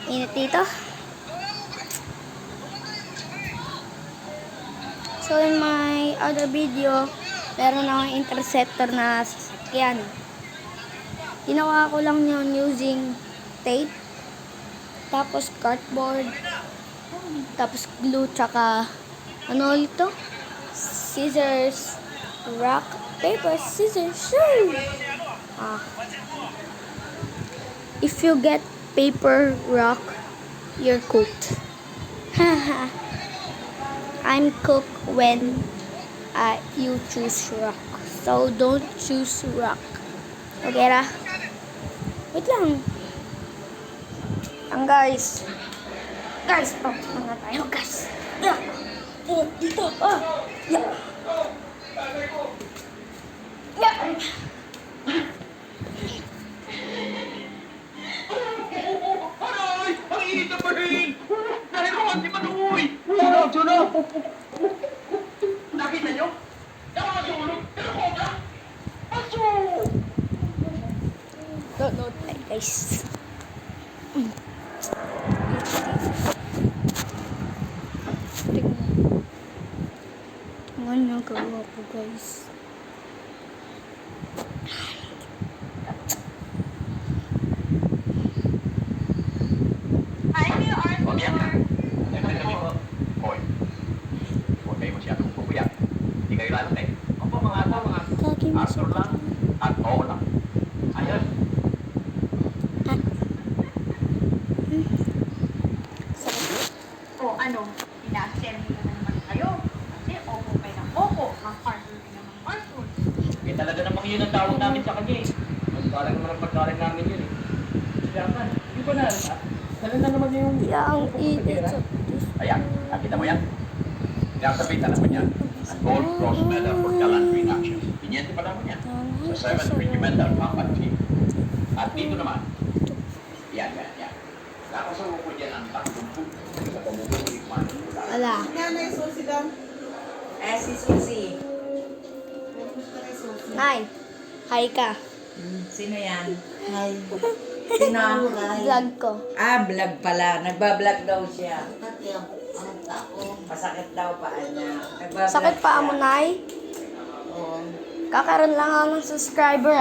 Init dito. So in my other video, meron akong interceptor na sasakyan. Ginawa ko lang yun using tape, tapos cardboard, tapos glue, tsaka ano ito? Scissors, rock, paper, scissors, shoe! If you get paper, rock, you're cooked. Haha. I'm cooked when you choose rock. So don't choose rock. Okay ra? Wait lang. Guys. Guys, papunta na tayo, guys. Dito. Yeah. Aray! Ang init na bahin! Dahil ko ang di manuoy! Sunog! Nakita nyo? Nakasunog! Nakakobra! Aso! Don't tayo, guys. Tingnan nyo gawa ko, guys. Huwag yan ka. Nagsasabi ko, Hoy, huwag kayo masyadong pupuyak. Hindi kayo lalaki. Opo, mga Arthur lang at oo lang. Ayun. O ano, pinasel nila naman kayo. Kasi opo kayo ng opo, ang Arthur din naman Arthur. Eh talaga namang yun ang tawag namin sa kanya eh. Pagkaling naman ang pagkaling namin yun eh. Siyaman, hindi ba na? Dala na naman yung... Yang init sa Ayan, nakita mo yan? Nakasabitan naman yan. Ang Gold Cross Medal for Gallantry in Action. Pinyente pa naman yan. Sa 7th Regimental Combat Team. At dito naman, yan. Nakasama ko dyan ang tatlong po sa pamumulit man. Wala. Nanay, Susi lang. Si Susi. Nay, hi ka. Sino yan? Hi. Sino? Vlog ko. Vlog pala. Nagbablog daw siya. Pati ang tao. Masakit daw paa niya. Nagbablog Sakit pa mo, siya. Nay? Oo. Kakaroon lang ako ng subscriber,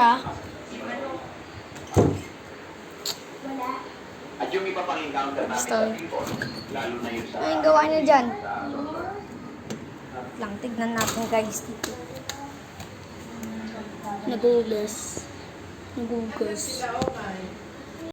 At yung iba pang encounter namin Story. sa people, lalo na yung sa... Ano yung gawa niyo dyan? sa Lang, tignan natin, guys, dito. Nagugas.